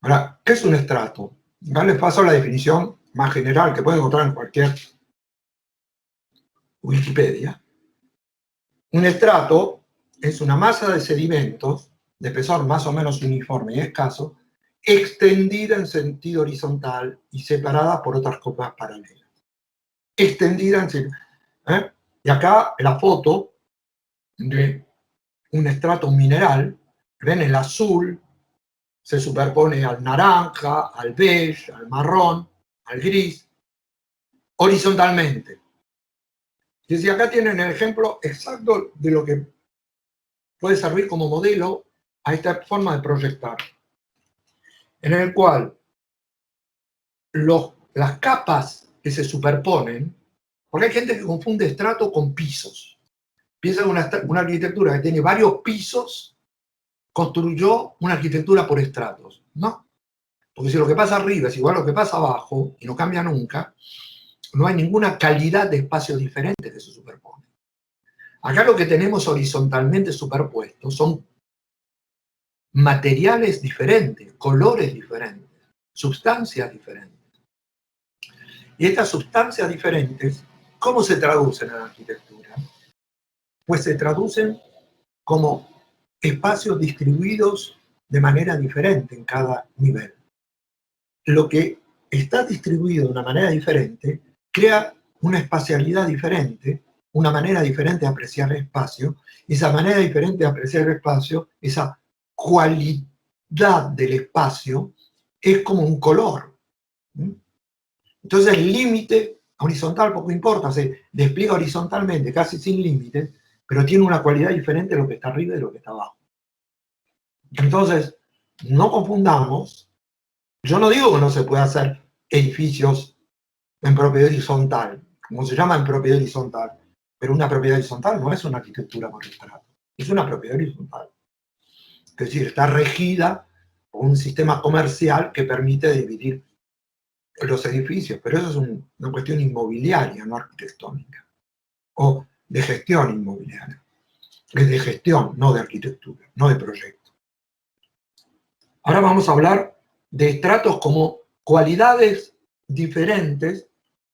Ahora, ¿qué es un estrato? Ya les paso la definición más general que pueden encontrar en cualquier Wikipedia. Un estrato es una masa de sedimentos de espesor más o menos uniforme y escaso, extendida en sentido horizontal y separada por otras capas paralelas. Extendida en sentido... Y acá la foto de un estrato mineral, ven el azul, se superpone al naranja, al beige, al marrón, al gris, horizontalmente. Y decir, acá tienen el ejemplo exacto de lo que puede servir como modelo a esta forma de proyectar, en el cual las capas que se superponen, porque hay gente que confunde estrato con pisos. Piensa en una arquitectura que tiene varios pisos, construyó una arquitectura por estratos. No, porque si lo que pasa arriba es igual a lo que pasa abajo, y no cambia nunca, no hay ninguna calidad de espacios diferentes que se superponen. Acá lo que tenemos horizontalmente superpuestos son materiales diferentes, colores diferentes, sustancias diferentes. Y estas sustancias diferentes, ¿cómo se traducen en la arquitectura? Pues se traducen como espacios distribuidos de manera diferente en cada nivel. Lo que está distribuido de una manera diferente crea una espacialidad diferente, una manera diferente de apreciar el espacio, y esa manera diferente de apreciar el espacio, esa cualidad del espacio, es como un color. Entonces el límite horizontal poco importa, se despliega horizontalmente, casi sin límite, pero tiene una cualidad diferente de lo que está arriba y de lo que está abajo. Entonces, no confundamos. Yo no digo que no se pueda hacer edificios en propiedad horizontal, como se llama en propiedad horizontal, pero una propiedad horizontal no es una arquitectura por estrato, es una propiedad horizontal. Es decir, está regida por un sistema comercial que permite dividir los edificios, pero eso es una cuestión inmobiliaria, no arquitectónica, o de gestión inmobiliaria. Es de gestión, no de arquitectura, no de proyecto. Ahora vamos a hablar de estratos como cualidades diferentes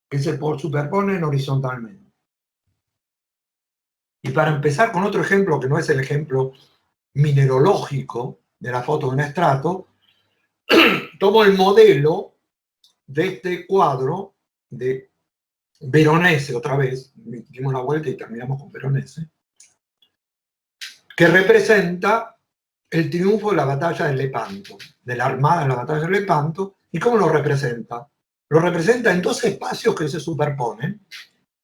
que se superponen horizontalmente. Y para empezar con otro ejemplo, que no es el ejemplo mineralógico de la foto de un estrato, tomo el modelo de este cuadro de Veronese, otra vez, dimos la vuelta y terminamos con Veronese, que representa el triunfo de la batalla de Lepanto, de la armada en la batalla de Lepanto. ¿Y cómo lo representa? Lo representa en dos espacios que se superponen,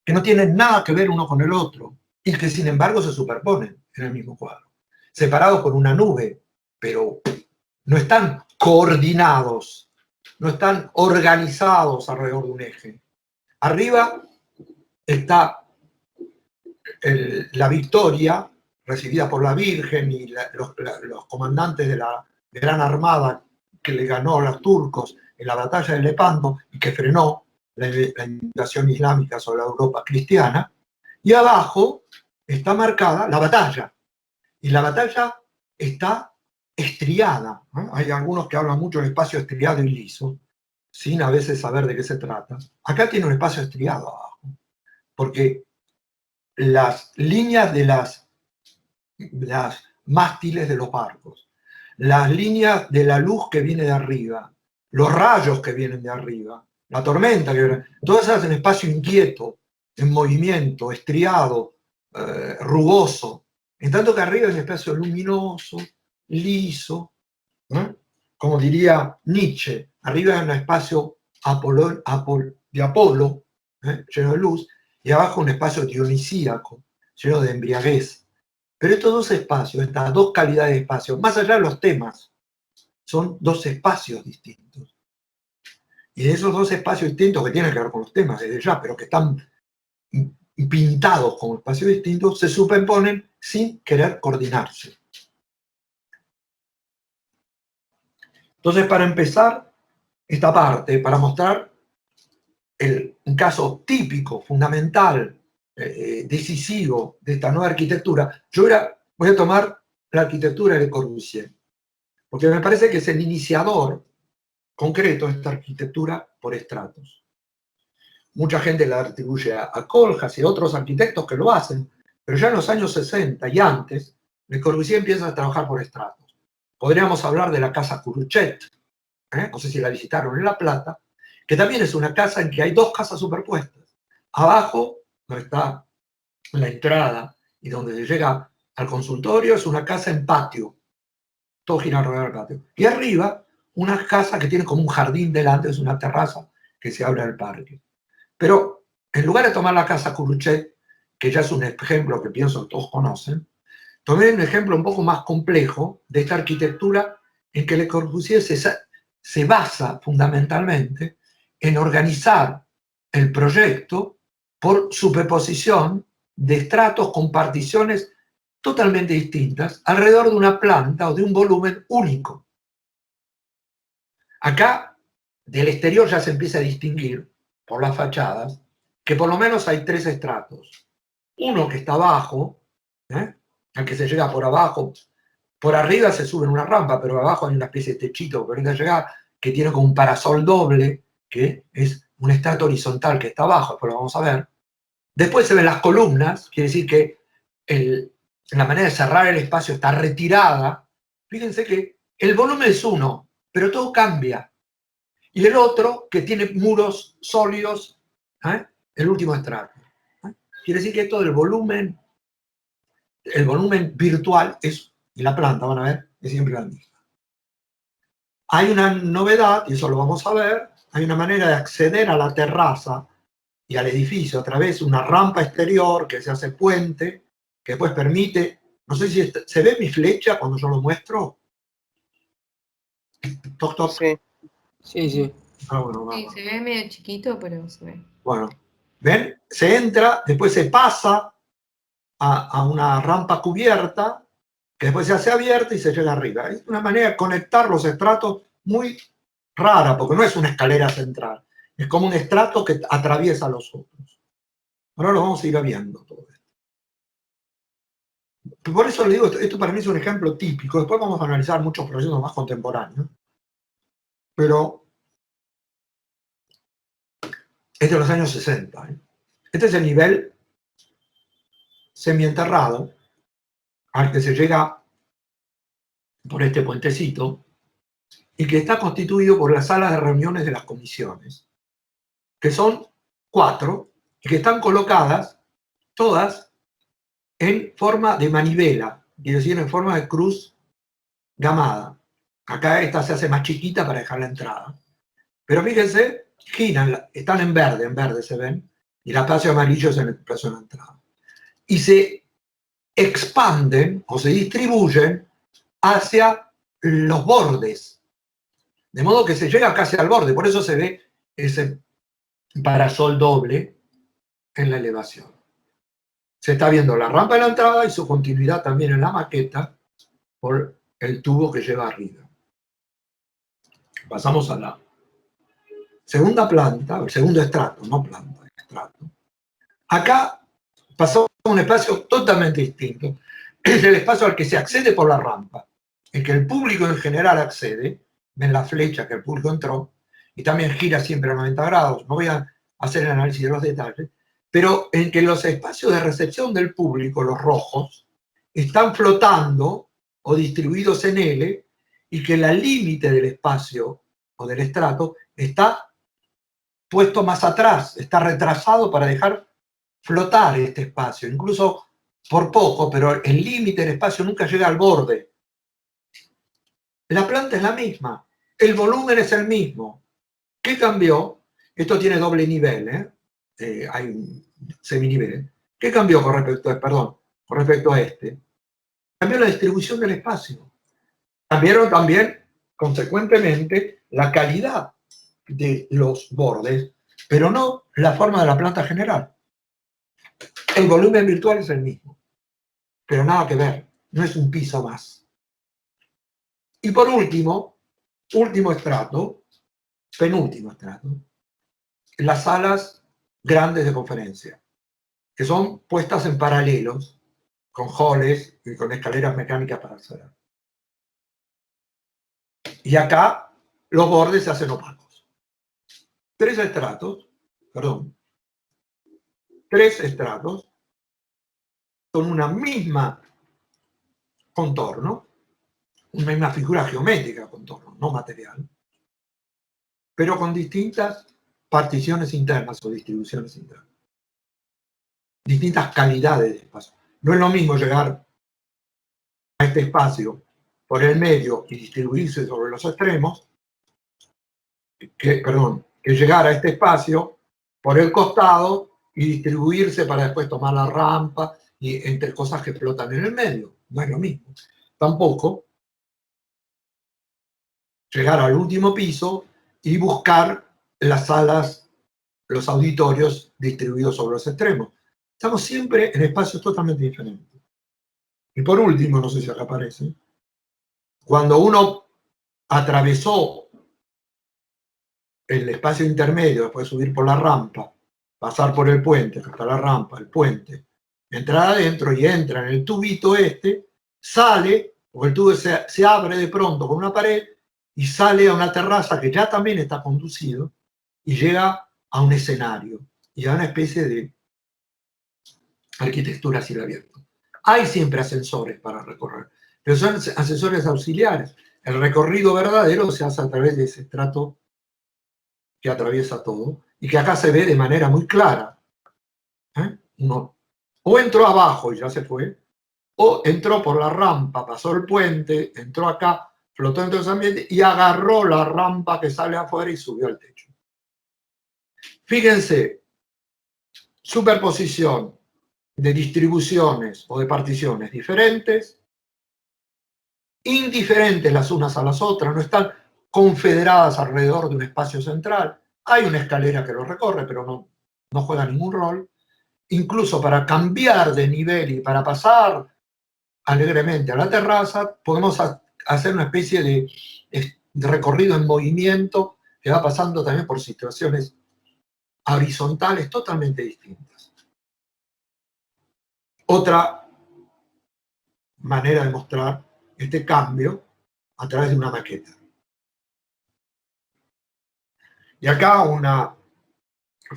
que no tienen nada que ver uno con el otro, y que sin embargo se superponen en el mismo cuadro, separados por una nube, pero no están coordinados, no están organizados alrededor de un eje. Arriba está la victoria recibida por la Virgen y los comandantes de la Gran Armada que le ganó a los turcos en la batalla de Lepanto y que frenó la invasión islámica sobre la Europa cristiana. Y abajo está marcada la batalla. Y la batalla está estriada, ¿no? Hay algunos que hablan mucho del espacio estriado y liso, sin a veces saber de qué se trata. Acá tiene un espacio estriado abajo, porque las líneas de las mástiles de los barcos, las líneas de la luz que viene de arriba, los rayos que vienen de arriba, la tormenta que viene, todas esas en espacio inquieto, en movimiento, estriado, rugoso, en tanto que arriba es un espacio luminoso, liso, ¿no? Como diría Nietzsche, arriba es un espacio de Apolo, lleno de luz, y abajo un espacio dionisíaco, lleno de embriaguez. Pero estos dos espacios, estas dos calidades de espacio, más allá de los temas, son dos espacios distintos. Y de esos dos espacios distintos que tienen que ver con los temas desde ya, pero que están pintados como espacios distintos, se superponen sin querer coordinarse. Entonces, para empezar esta parte, para mostrar un caso típico, fundamental, decisivo de esta nueva arquitectura, voy a tomar la arquitectura de Le Corbusier, porque me parece que es el iniciador concreto esta arquitectura por estratos. Mucha gente la atribuye a Kohlhaas y a otros arquitectos que lo hacen, pero ya en los años 60 y antes, Le Corbusier empieza a trabajar por estratos. Podríamos hablar de la casa Curuchet, no sé si la visitaron en La Plata, que también es una casa en que hay dos casas superpuestas. Abajo, donde está la entrada y donde se llega al consultorio, es una casa en patio, todo gira alrededor del patio. Y arriba, una casa que tiene como un jardín delante, es una terraza que se abre al parque. Pero en lugar de tomar la casa Curuchet, que ya es un ejemplo que pienso que todos conocen, tomé un ejemplo un poco más complejo de esta arquitectura en que Le Corbusier se basa fundamentalmente en organizar el proyecto por superposición de estratos con particiones totalmente distintas alrededor de una planta o de un volumen único. Acá, del exterior ya se empieza a distinguir por las fachadas que por lo menos hay tres estratos. Uno que está abajo, al que se llega por abajo. Por arriba se sube en una rampa, pero abajo hay una especie de techito que permite llegar, que tiene como un parasol doble, que es un estrato horizontal que está abajo, después lo vamos a ver. Después se ven las columnas, quiere decir que la manera de cerrar el espacio está retirada. Fíjense que el volumen es uno, pero todo cambia. Y el otro, que tiene muros sólidos, el último estrato. Quiere decir que todo el volumen virtual es, y la planta, van a ver, es siempre la misma. Hay una novedad, y eso lo vamos a ver, hay una manera de acceder a la terraza y al edificio a través de una rampa exterior que se hace puente, que después permite, no sé si se ve mi flecha cuando yo lo muestro. Toc, toc. Sí, sí, sí. Ah, bueno, Sí, se ve medio chiquito, pero se ve. Bueno, ¿ven? Se entra, después se pasa a una rampa cubierta, que después se hace abierta y se llega arriba. Es una manera de conectar los estratos muy rara, porque no es una escalera central, es como un estrato que atraviesa los otros. Ahora lo vamos a ir viendo todo esto. Por eso le digo, esto para mí es un ejemplo típico. Después vamos a analizar muchos proyectos más contemporáneos. Pero es de los años 60. Este es el nivel semienterrado al que se llega por este puentecito y que está constituido por las salas de reuniones de las comisiones, que son 4 y que están colocadas todas en forma de manivela, quiere decir en forma de cruz gamada. Acá esta se hace más chiquita para dejar la entrada. Pero fíjense, giran, están en verde se ven, y el espacio amarillo es el espacio de la entrada. Y se expanden o se distribuyen hacia los bordes, de modo que se llega casi al borde, por eso se ve ese parasol doble en la elevación. Se está viendo la rampa de la entrada y su continuidad también en la maqueta por el tubo que lleva arriba. Pasamos a la segunda planta, el segundo estrato, no planta, estrato. Acá pasó a un espacio totalmente distinto. Es el espacio al que se accede por la rampa, en que el público en general accede, ven la flecha que el público entró, y también gira siempre a 90 grados, no voy a hacer el análisis de los detalles, pero en que los espacios de recepción del público, los rojos, están flotando o distribuidos en L, y que la límite del espacio o del estrato está puesto más atrás, está retrasado para dejar flotar este espacio, incluso por poco, pero el límite del espacio nunca llega al borde. La planta es la misma, el volumen es el mismo. ¿Qué cambió? Esto tiene doble nivel, hay un seminivel. ¿Qué cambió con respecto a este? Cambió la distribución del espacio. Cambiaron también, consecuentemente, la calidad de los bordes, pero no la forma de la planta general. El volumen virtual es el mismo, pero nada que ver, no es un piso más. Y por último, último estrato, penúltimo estrato, las salas grandes de conferencia, que son puestas en paralelos, con halls y con escaleras mecánicas para acceder. Y acá los bordes se hacen opacos. Tres estratos con una misma contorno, una misma figura geométrica contorno, no material, pero con distintas particiones internas o distribuciones internas. Distintas calidades de espacio. No es lo mismo llegar a este espacio por el medio y distribuirse sobre los extremos, que llegar a este espacio por el costado y distribuirse para después tomar la rampa y entre cosas que flotan en el medio. No es lo mismo. Tampoco llegar al último piso y buscar las salas, los auditorios distribuidos sobre los extremos. Estamos siempre en espacios totalmente diferentes. Y por último, no sé si acá aparece, cuando uno atravesó el espacio intermedio, después de subir por la rampa, pasar por el puente, hasta la rampa, el puente, entrar adentro y entra en el tubito sale, porque el tubo se abre de pronto con una pared y sale a una terraza que ya también está conducido y llega a un escenario y a una especie de arquitectura a cielo abierto. Hay siempre ascensores para recorrer, pero son ascensores auxiliares. El recorrido verdadero se hace a través de ese estrato que atraviesa todo y que acá se ve de manera muy clara. Uno o entró abajo y ya se fue, o entró por la rampa, pasó el puente, entró acá, flotó en todo ese ambiente y agarró la rampa que sale afuera y subió al techo. Fíjense, superposición de distribuciones o de particiones diferentes, indiferentes las unas a las otras, no están confederadas alrededor de un espacio central. Hay una escalera que lo recorre, pero no juega ningún rol. Incluso para cambiar de nivel y para pasar alegremente a la terraza, podemos hacer una especie de recorrido en movimiento que va pasando también por situaciones horizontales totalmente distintas. Otra manera de mostrar este cambio a través de una maqueta. Y acá una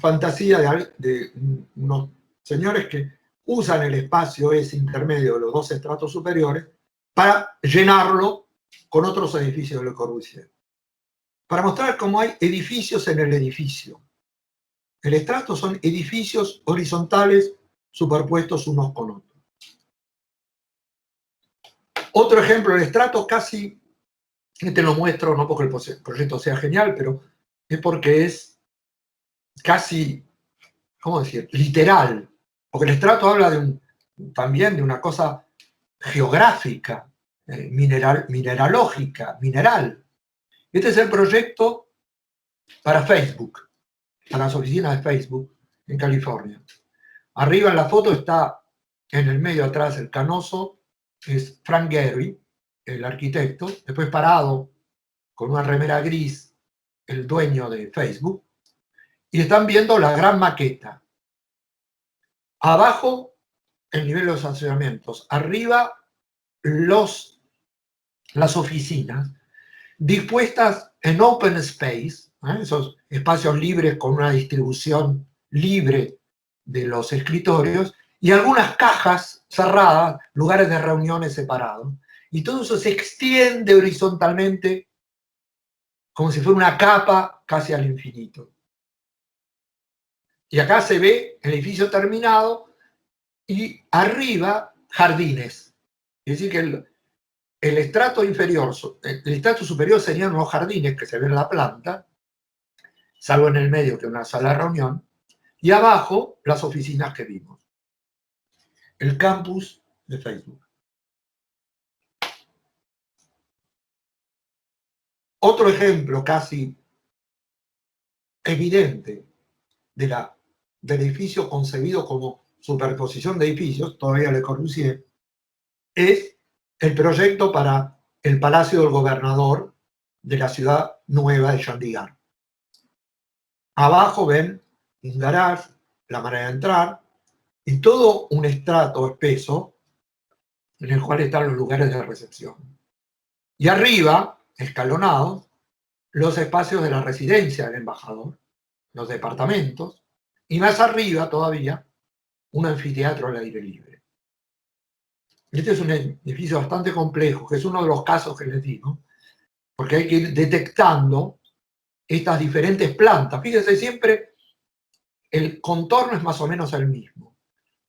fantasía de unos señores que usan el espacio ese intermedio de los dos estratos superiores para llenarlo con otros edificios de Le Corbusier. Para mostrar cómo hay edificios en el edificio. El estrato son edificios horizontales superpuestos unos con otros. Otro ejemplo, el estrato casi, este lo muestro no porque el proyecto sea genial, pero es porque es casi, ¿cómo decir?, literal. Porque el estrato habla también de una cosa geográfica, mineralógica, mineral. Este es el proyecto para Facebook, para las oficinas de Facebook en California. Arriba en la foto está, en el medio atrás, el canoso, es Frank Gehry, el arquitecto, después parado con una remera gris, el dueño de Facebook, y están viendo la gran maqueta. Abajo, el nivel de los estacionamientos. Arriba, las oficinas, dispuestas en open space, esos espacios libres con una distribución libre de los escritorios, y algunas cajas cerradas, lugares de reuniones separados. Y todo eso se extiende horizontalmente como si fuera una capa casi al infinito. Y acá se ve el edificio terminado y arriba jardines. Es decir, que el estrato inferior, el estrato superior serían unos jardines que se ven en la planta, salvo en el medio que es una sala de reunión, y abajo las oficinas que vimos. El campus de Facebook. Otro ejemplo casi evidente del edificio concebido como superposición de edificios, todavía Le Corbusier, es el proyecto para el Palacio del Gobernador de la ciudad nueva de Chandigarh. Abajo ven un garage, la manera de entrar, y todo un estrato espeso en el cual están los lugares de recepción. Y arriba, escalonados, los espacios de la residencia del embajador, los departamentos, y más arriba todavía un anfiteatro al aire libre. Este es un edificio bastante complejo, que es uno de los casos que les digo, porque hay que ir detectando estas diferentes plantas. Fíjense, siempre el contorno es más o menos el mismo.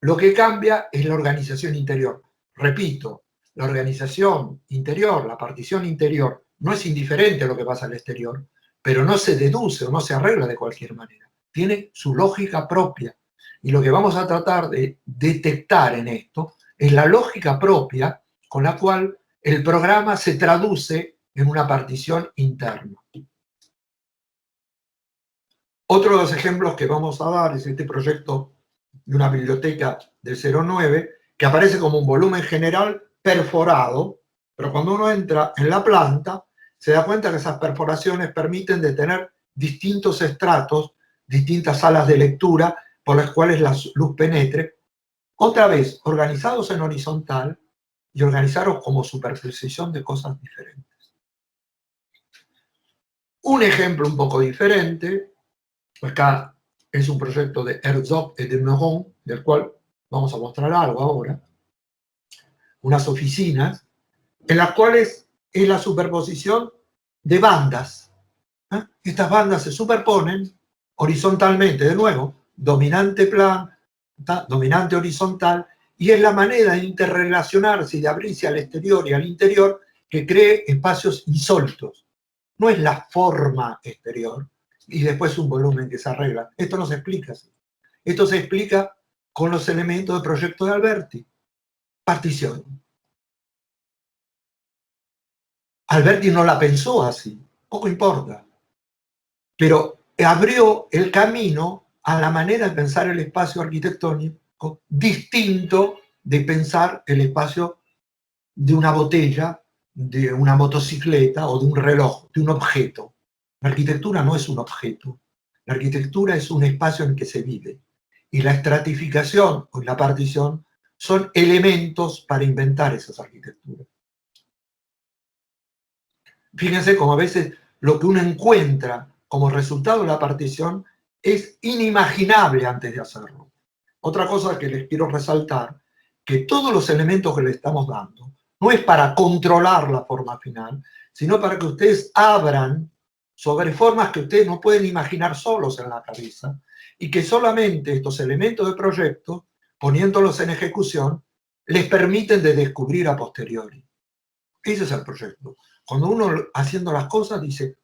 Lo que cambia es la organización interior. Repito, la organización interior, la partición interior, no es indiferente a lo que pasa al exterior, pero no se deduce o no se arregla de cualquier manera. Tiene su lógica propia. Y lo que vamos a tratar de detectar en esto es la lógica propia con la cual el programa se traduce en una partición interna. Otro de los ejemplos que vamos a dar es este proyecto de una biblioteca del 09, que aparece como un volumen general perforado, pero cuando uno entra en la planta, se da cuenta que esas perforaciones permiten de tener distintos estratos, distintas salas de lectura por las cuales la luz penetre, otra vez organizados en horizontal y organizados como superposición de cosas diferentes. Un ejemplo un poco diferente, acá es un proyecto de Herzog et de Meuron, del cual vamos a mostrar algo ahora, unas oficinas en las cuales es la superposición de bandas. Estas bandas se superponen horizontalmente, de nuevo, dominante dominante horizontal, y es la manera de interrelacionarse y de abrirse al exterior y al interior que cree espacios insólitos. No es la forma exterior y después un volumen que se arregla. Esto no se explica así. Esto se explica con los elementos del proyecto de Alberti. Partición. Alberti no la pensó así, poco importa, pero abrió el camino a la manera de pensar el espacio arquitectónico distinto de pensar el espacio de una botella, de una motocicleta o de un reloj, de un objeto. La arquitectura no es un objeto, la arquitectura es un espacio en el que se vive, y la estratificación o la partición son elementos para inventar esas arquitecturas. Fíjense cómo a veces lo que uno encuentra como resultado de la partición es inimaginable antes de hacerlo. Otra cosa que les quiero resaltar, que todos los elementos que le estamos dando no es para controlar la forma final, sino para que ustedes abran sobre formas que ustedes no pueden imaginar solos en la cabeza, y que solamente estos elementos de proyecto, poniéndolos en ejecución, les permiten de descubrir a posteriori. Ese es el proyecto. Cuando uno haciendo las cosas dice,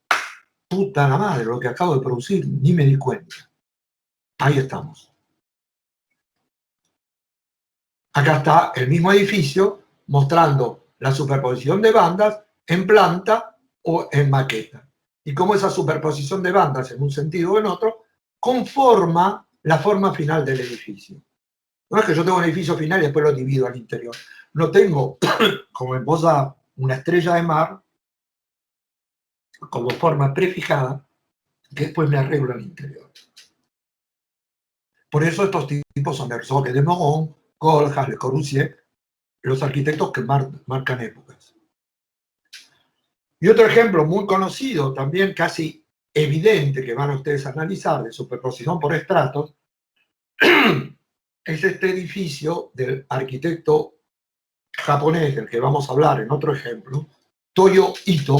puta la madre, lo que acabo de producir, ni me di cuenta. Ahí estamos. Acá está el mismo edificio mostrando la superposición de bandas en planta o en maqueta. Y cómo esa superposición de bandas en un sentido o en otro conforma la forma final del edificio. No es que yo tengo un edificio final y después lo divido al interior. No tengo, como en Bosa, una estrella de mar como forma prefijada que después me arreglo al interior. Por eso estos tipos son Herzog et de Meuron, Kohlhaas, Le Corbusier, los arquitectos que marcan épocas. Y otro ejemplo muy conocido, también casi evidente, que van a ustedes a analizar, de superposición por estratos, es este edificio del arquitecto japonés, del que vamos a hablar en otro ejemplo, Toyo Ito,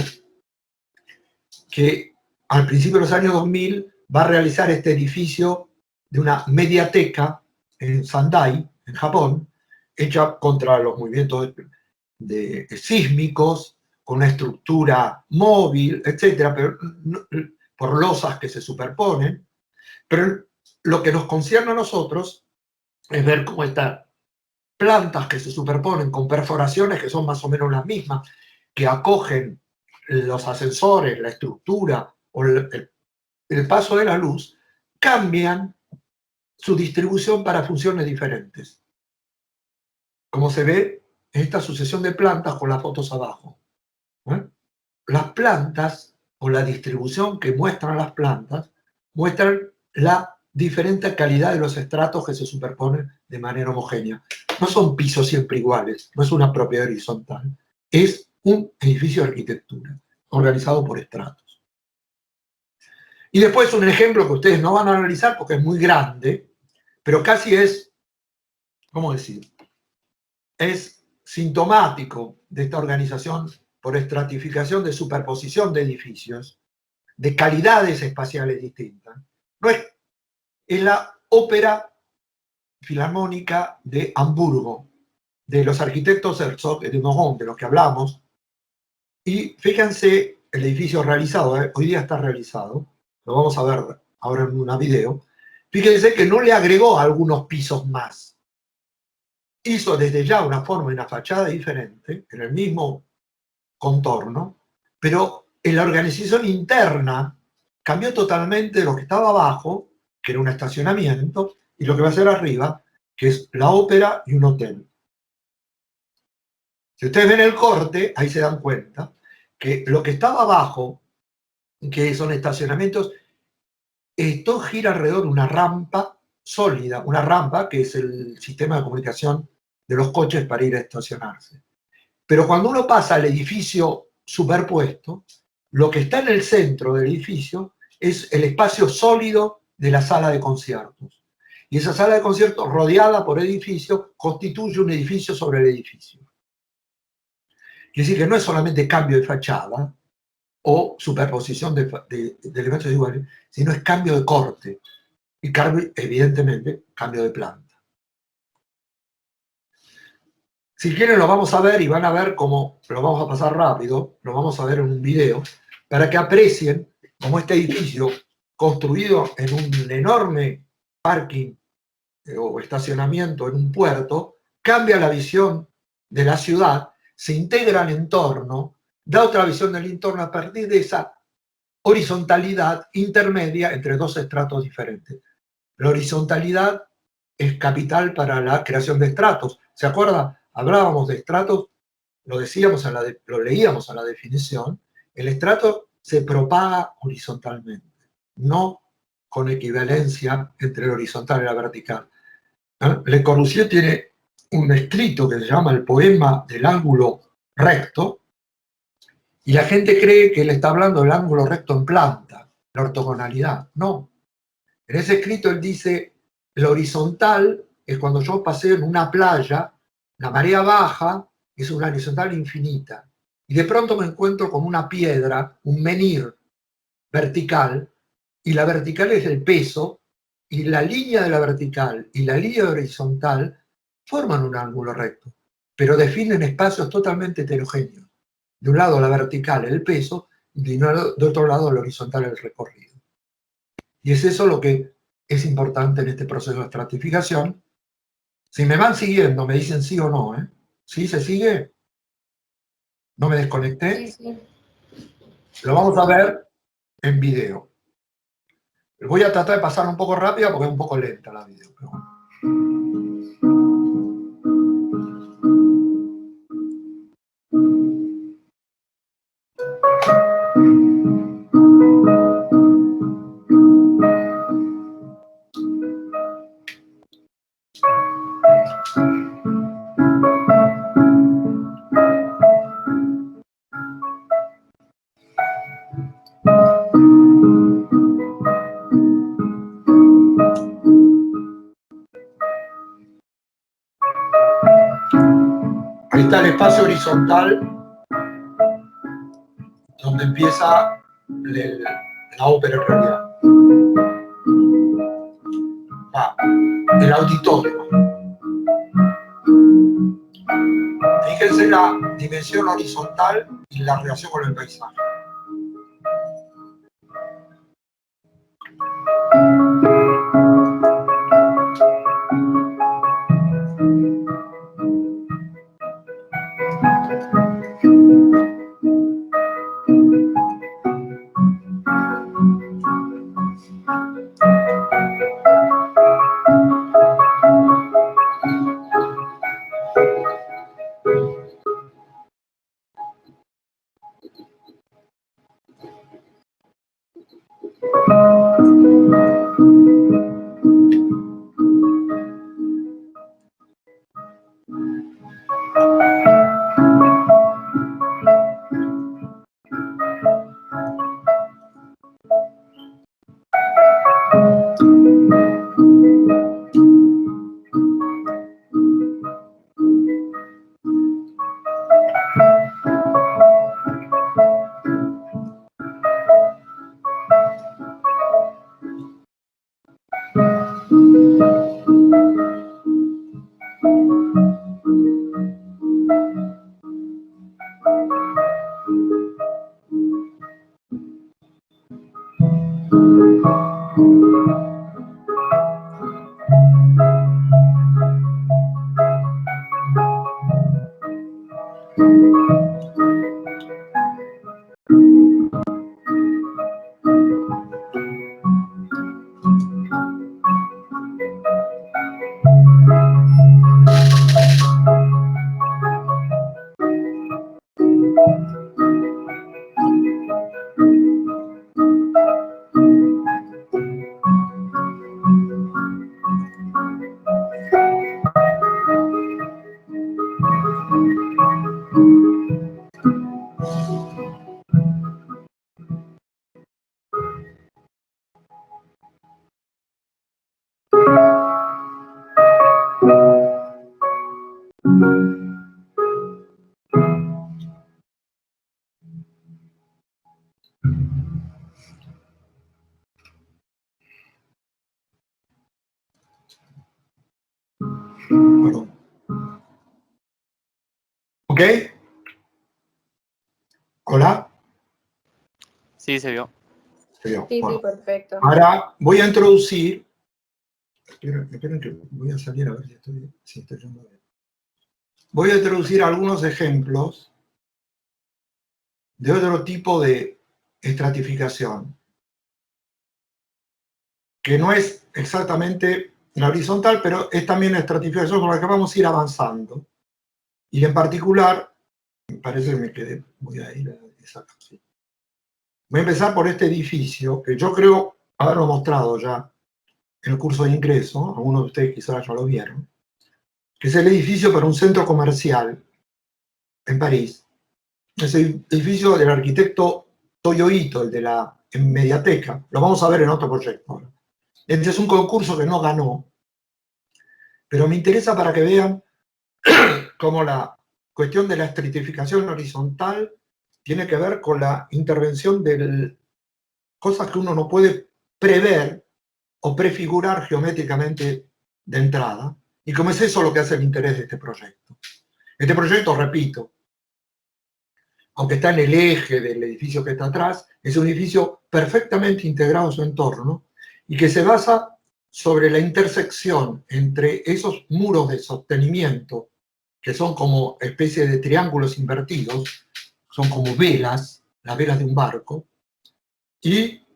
que al principio de los años 2000 va a realizar este edificio de una mediateca en Sendai, en Japón, hecha contra los movimientos sísmicos, con una estructura móvil, etcétera, pero por losas que se superponen. Pero lo que nos concierne a nosotros es ver cómo estas plantas que se superponen con perforaciones que son más o menos las mismas, que acogen los ascensores, la estructura o el paso de la luz, cambian su distribución para funciones diferentes. Como se ve en esta sucesión de plantas con las fotos abajo. Las plantas o la distribución que muestran las plantas muestran la diferente calidad de los estratos que se superponen de manera homogénea. No son pisos siempre iguales, no es una propiedad horizontal, es un edificio de arquitectura organizado por estratos. Y después un ejemplo que ustedes no van a analizar porque es muy grande, pero casi es, ¿cómo decir? Es sintomático de esta organización por estratificación de superposición de edificios, de calidades espaciales distintas. No es la ópera filarmónica de Hamburgo, de los arquitectos Herzog y de Nogon, de los que hablamos. Y fíjense el edificio realizado, hoy día está realizado, lo vamos a ver ahora en una video. Fíjense que no le agregó algunos pisos más. Hizo desde ya una forma y una fachada diferente, en el mismo contorno, pero en la organización interna cambió totalmente lo que estaba abajo, que era un estacionamiento, y lo que va a ser arriba, que es la ópera y un hotel. Si ustedes ven el corte, ahí se dan cuenta que lo que estaba abajo, que son estacionamientos, esto gira alrededor de una rampa sólida, una rampa que es el sistema de comunicación de los coches para ir a estacionarse. Pero cuando uno pasa al edificio superpuesto, lo que está en el centro del edificio es el espacio sólido de la sala de conciertos. Y esa sala de conciertos, rodeada por edificios, constituye un edificio sobre el edificio. Quiere decir que no es solamente cambio de fachada o superposición de elementos iguales, sino es cambio de corte y, evidentemente, cambio de planta. Si quieren lo vamos a ver y van a ver cómo, lo vamos a pasar rápido, lo vamos a ver en un video, para que aprecien cómo este edificio, construido en un enorme parking o estacionamiento en un puerto, cambia la visión de la ciudad, se integra al entorno, da otra visión del entorno a partir de esa horizontalidad intermedia entre dos estratos diferentes. La horizontalidad es capital para la creación de estratos. ¿Se acuerda? Hablábamos de estratos, lo decíamos, lo leíamos en la definición. El estrato se propaga horizontalmente, no con equivalencia entre el horizontal y la vertical. Le Corbusier tiene un escrito que se llama el poema del ángulo recto, y la gente cree que él está hablando del ángulo recto en planta, la ortogonalidad. No. En ese escrito él dice, lo horizontal es cuando yo paseo en una playa, la marea baja es una horizontal infinita, y de pronto me encuentro con una piedra, un menhir vertical, y la vertical es el peso, y la línea de la vertical y la línea horizontal forman un ángulo recto, pero definen espacios totalmente heterogéneos. De un lado la vertical el peso, y de otro lado la horizontal el recorrido. Y es eso lo que es importante en este proceso de estratificación. Si me van siguiendo, me dicen sí o no, ¿eh? ¿Sí se sigue? ¿No me desconecté? Sí, sí. Lo vamos a ver en video. Voy a tratar de pasar un poco rápida porque es un poco lenta la video. Pero bueno. Ahí está el espacio horizontal donde empieza la ópera en realidad. El auditorio. Fíjense la dimensión horizontal y la relación con el paisaje. Bueno. ¿Ok? ¿Hola? Sí, se vio. Se vio. Sí, Bueno. sí, perfecto. Ahora voy a introducir. Esperen que voy a salir a ver si estoy yendo bien. Voy a introducir algunos ejemplos de otro tipo de estratificación, que no es exactamente la horizontal, pero es también la estratificación con la que vamos a ir avanzando. Y en particular, me parece que me quedé, voy a ir a esa cosa. Voy a empezar por este edificio, que yo creo haberlo mostrado ya en el curso de ingreso, algunos de ustedes quizás ya lo vieron, que es el edificio para un centro comercial en París. Es el edificio del arquitecto Toyo Ito, el de la Mediateca. Lo vamos a ver en otro proyecto. Este es un concurso que no ganó, pero me interesa para que vean cómo la cuestión de la estratificación horizontal tiene que ver con la intervención de cosas que uno no puede prever o prefigurar geométricamente de entrada, y como es eso lo que hace el interés de este proyecto. Este proyecto, repito, aunque está en el eje del edificio que está atrás, es un edificio perfectamente integrado en su entorno y que se basa sobre la intersección entre esos muros de sostenimiento, que son como especie de triángulos invertidos, son como velas, las velas de un barco, y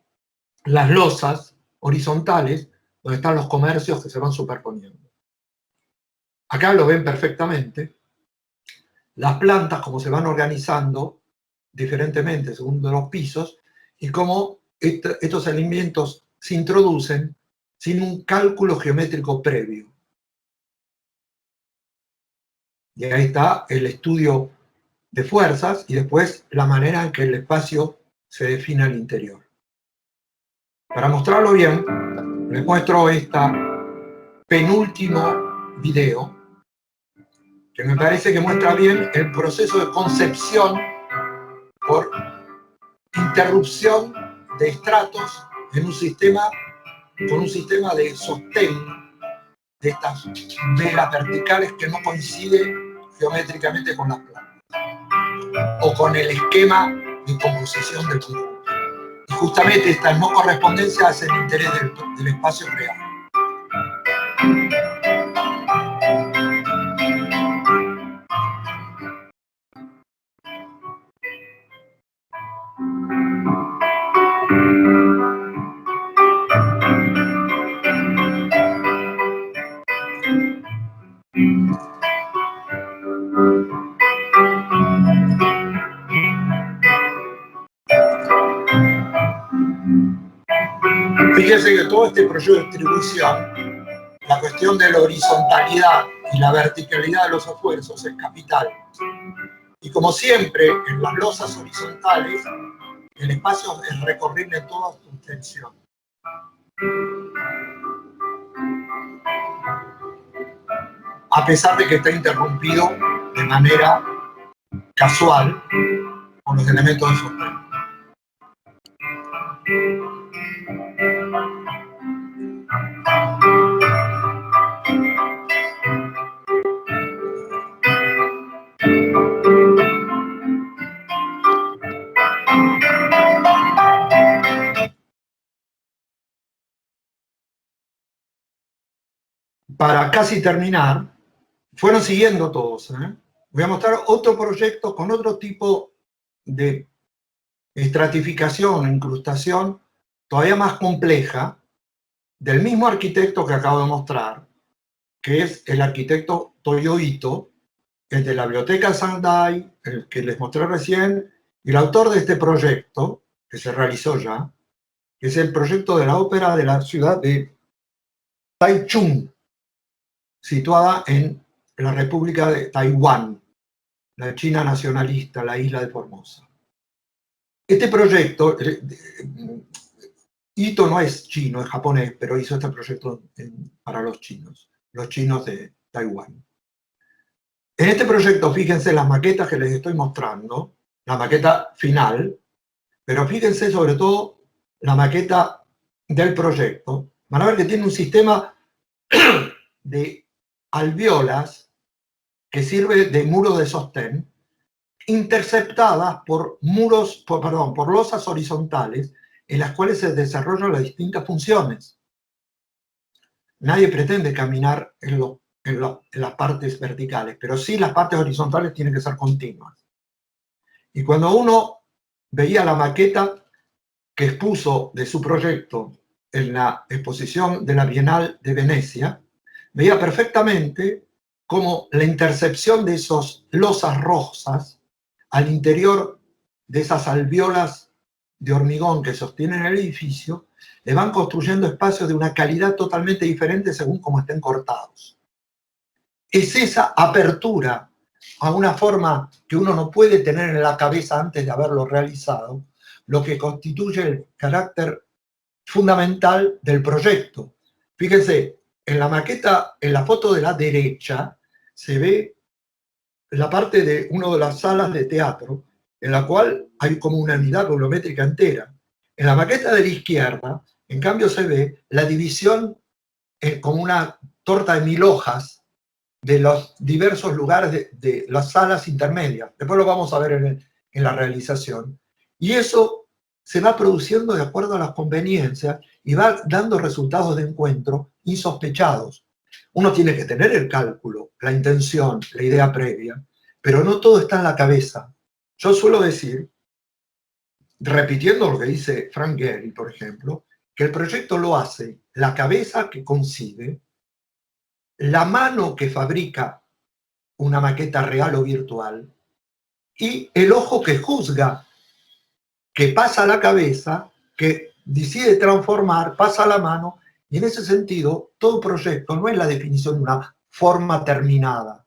las losas horizontales, donde están los comercios que se van superponiendo. Acá lo ven perfectamente. Las plantas, como se van organizando diferentemente según los pisos, y cómo estos alimentos se introducen sin un cálculo geométrico previo. Y ahí está el estudio de fuerzas y después la manera en que el espacio se define al interior. Para mostrarlo bien, les muestro este penúltimo video, que me parece que muestra bien el proceso de concepción por interrupción de estratos en un sistema, con un sistema de sostén de estas velas verticales que no coincide geométricamente con las plantas o con el esquema de composición del conjunto. Y justamente esta no correspondencia hace el interés del espacio real. Fíjense que todo este proceso de distribución, la cuestión de la horizontalidad y la verticalidad de los esfuerzos es capital. Y como siempre, en las losas horizontales, el espacio es recorrible en toda su extensión. A pesar de que está interrumpido de manera casual con los elementos de sostén. para casi terminar, fueron siguiendo todos. Voy a mostrar otro proyecto con otro tipo de estratificación, incrustación, todavía más compleja, del mismo arquitecto que acabo de mostrar, que es el arquitecto Toyo Ito, el de la Biblioteca Sendai, el que les mostré recién, y el autor de este proyecto, que se realizó ya, que es el proyecto de la ópera de la ciudad de Taichung, situada en la República de Taiwán, la China nacionalista, la isla de Formosa. Este proyecto, Ito no es chino, es japonés, pero hizo este proyecto para los chinos de Taiwán. En este proyecto, fíjense las maquetas que les estoy mostrando, la maqueta final, pero fíjense sobre todo la maqueta del proyecto. Van a ver que tiene un sistema de alveolas que sirve de muro de sostén, interceptadas por por losas horizontales en las cuales se desarrollan las distintas funciones. Nadie pretende caminar en las partes verticales, pero sí las partes horizontales tienen que ser continuas. Y cuando uno veía la maqueta que expuso de su proyecto en la exposición de la Bienal de Venecia, veía perfectamente cómo la intercepción de esas losas rojas al interior de esas alveolas de hormigón que sostienen el edificio, le van construyendo espacios de una calidad totalmente diferente según cómo estén cortados. Es esa apertura a una forma que uno no puede tener en la cabeza antes de haberlo realizado, lo que constituye el carácter fundamental del proyecto. Fíjense, en la maqueta, en la foto de la derecha, se ve la parte de una de las salas de teatro, en la cual hay como una unidad volumétrica entera. En la maqueta de la izquierda, en cambio, se ve la división como una torta de 1000 hojas de los diversos lugares de las salas intermedias. Después lo vamos a ver en la realización. Y eso se va produciendo de acuerdo a las conveniencias y va dando resultados de encuentro insospechados. Uno tiene que tener el cálculo, la intención, la idea previa, pero no todo está en la cabeza. Yo suelo decir, repitiendo lo que dice Frank Gehry, por ejemplo, que el proyecto lo hace la cabeza que concibe, la mano que fabrica una maqueta real o virtual, y el ojo que juzga, que pasa a la cabeza, que decide transformar, pasa a la mano, y en ese sentido, todo proyecto no es la definición de una forma terminada.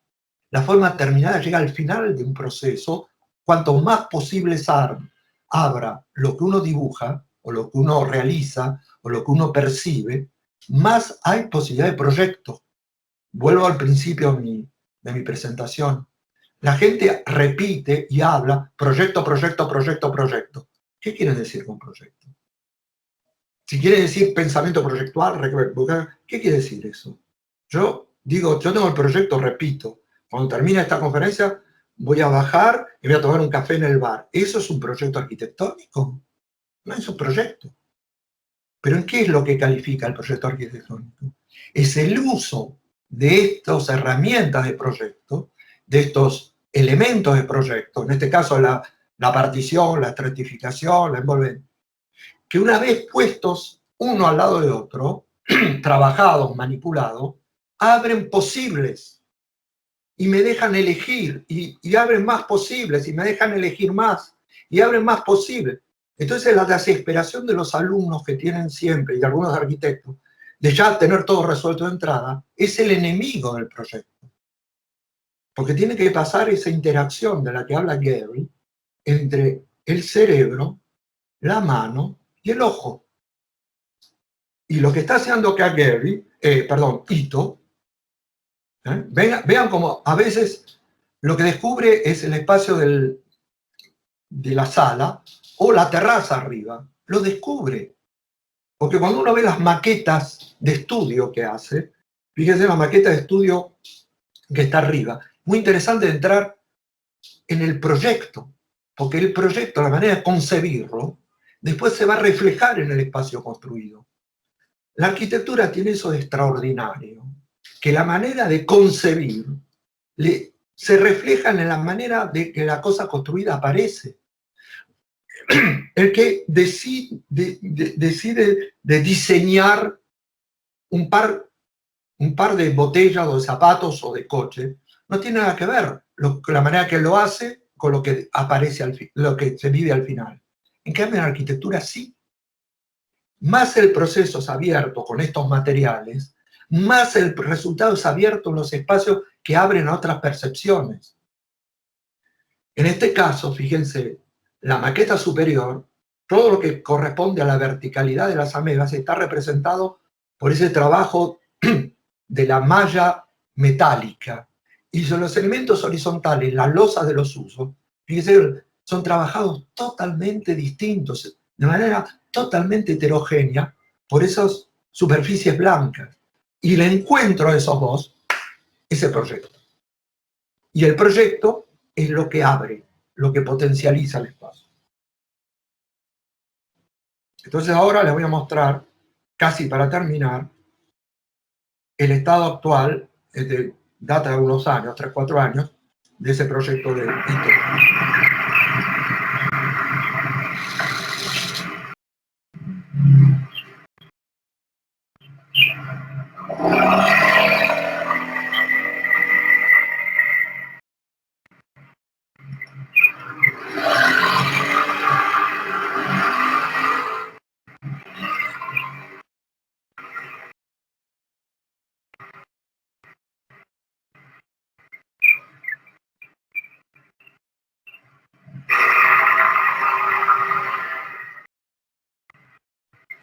La forma terminada llega al final de un proceso. Cuanto más posibles abra lo que uno dibuja, o lo que uno realiza, o lo que uno percibe, más hay posibilidad de proyecto. Vuelvo al principio de mi presentación. La gente repite y habla proyecto, proyecto, proyecto, proyecto. ¿Qué quiere decir con proyecto? Si quiere decir pensamiento proyectual, ¿qué quiere decir eso? Yo digo, yo tengo el proyecto, repito, cuando termine esta conferencia voy a bajar y voy a tomar un café en el bar. ¿Eso es un proyecto arquitectónico? No es un proyecto. ¿Pero en qué es lo que califica el proyecto arquitectónico? Es el uso de estas herramientas de proyecto, de estos elementos de proyecto, en este caso la partición, la estratificación, la envolvente, que una vez puestos uno al lado de otro, trabajados, manipulados, abren posibles y me dejan elegir, y abren más posibles y me dejan elegir más, y abren más posibles. Entonces la desesperación de los alumnos que tienen siempre, y de algunos arquitectos, de ya tener todo resuelto de entrada, es el enemigo del proyecto. Porque tiene que pasar esa interacción de la que habla Gehry entre el cerebro, la mano y el ojo. Y lo que está haciendo acá Ito, vean como a veces lo que descubre es el espacio de la sala o la terraza arriba. Lo descubre. Porque cuando uno ve las maquetas de estudio que hace, fíjense la maqueta de estudio que está arriba, muy interesante entrar en el proyecto, porque el proyecto, la manera de concebirlo, después se va a reflejar en el espacio construido. La arquitectura tiene eso de extraordinario, que la manera de concebir se refleja en la manera de que la cosa construida aparece. El que decide de diseñar un par de botellas o de zapatos o de coche, no tiene nada que ver la manera que lo hace con lo que aparece lo que se vive al final. En cambio, en la arquitectura sí. Más el proceso es abierto con estos materiales, más el resultado es abierto en los espacios que abren a otras percepciones. En este caso, fíjense, la maqueta superior, todo lo que corresponde a la verticalidad de las amebas está representado por ese trabajo de la malla metálica. Y son los elementos horizontales, las losas de los usos, fíjense, son trabajados totalmente distintos, de manera totalmente heterogénea, por esas superficies blancas. Y el encuentro de esos dos es el proyecto. Y el proyecto es lo que abre, lo que potencializa el espacio. Entonces ahora les voy a mostrar, casi para terminar, el estado actual, data de unos años, 3, 4 años, de ese proyecto de Ito.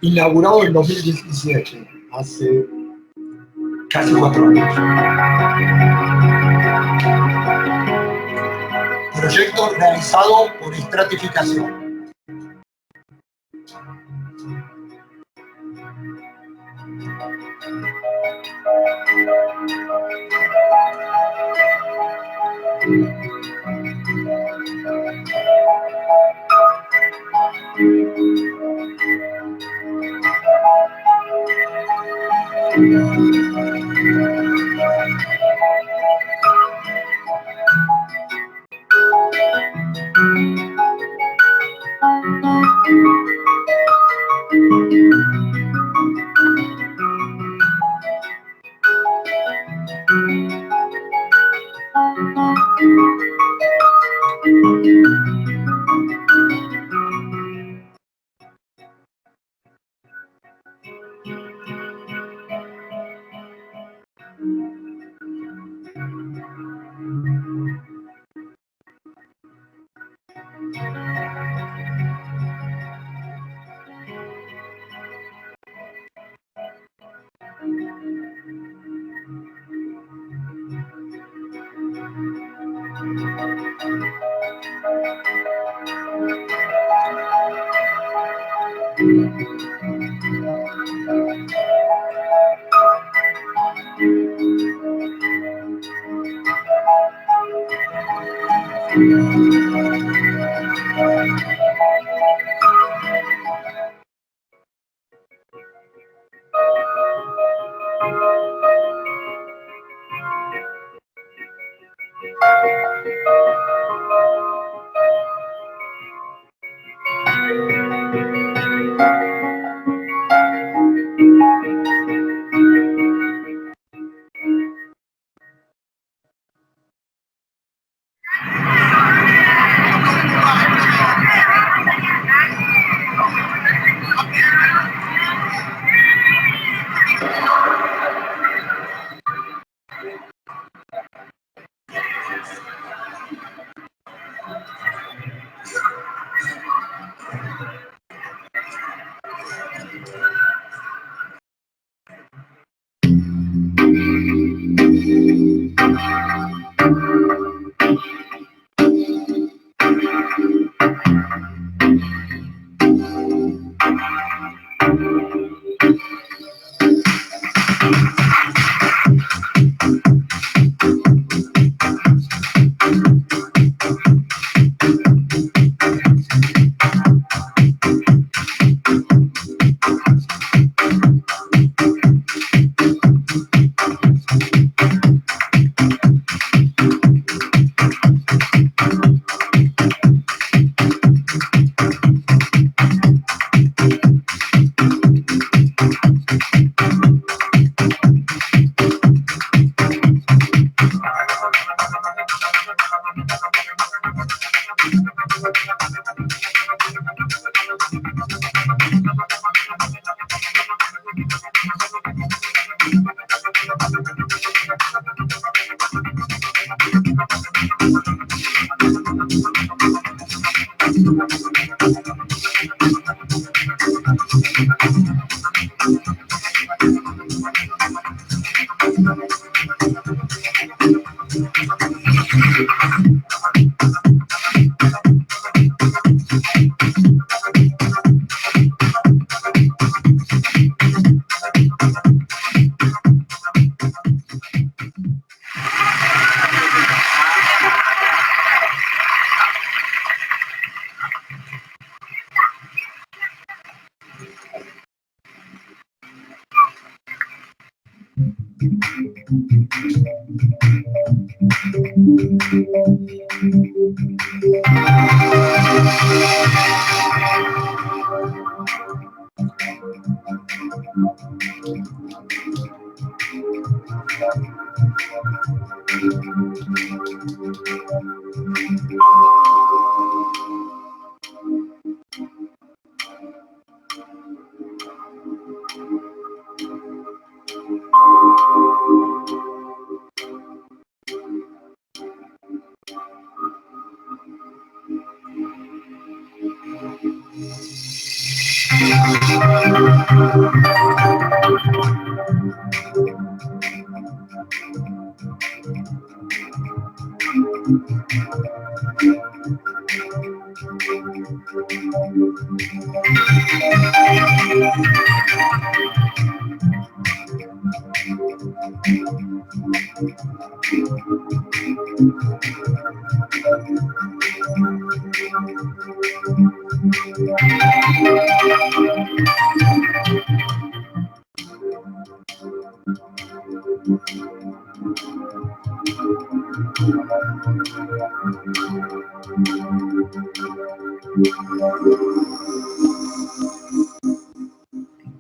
Inaugurado en 2017, hace casi 4 años. Proyecto realizado por estratificación.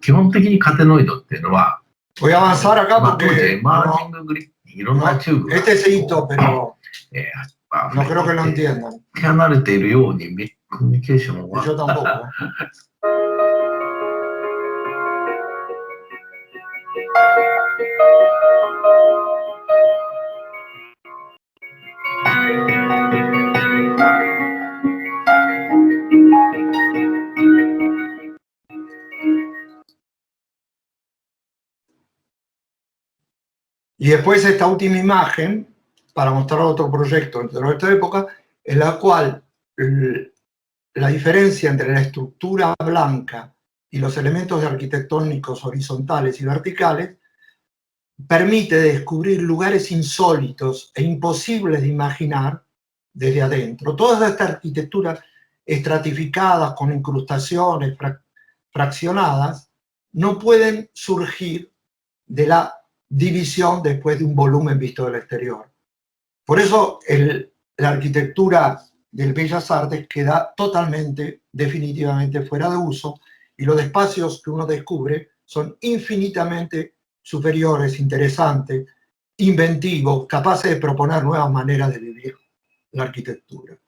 基本的にカテノイドっていうのは、 Voy a avanzar acá 当時 porque エマージンググリッド、いろんなチューブが este es hito, pero まあ no creo que lo entiendan. かけ離れているようにコミュニケーション Y yo は tampoco. Y después esta última imagen, para mostrar otro proyecto dentro de esta época, en la cual la diferencia entre la estructura blanca y los elementos arquitectónicos horizontales y verticales permite descubrir lugares insólitos e imposibles de imaginar desde adentro. Toda esta arquitectura estratificada con incrustaciones fraccionadas no pueden surgir de la división después de un volumen visto del exterior. Por eso la arquitectura del Bellas Artes queda totalmente, definitivamente fuera de uso, y los espacios que uno descubre son infinitamente superiores, interesantes, inventivos, capaces de proponer nuevas maneras de vivir la arquitectura.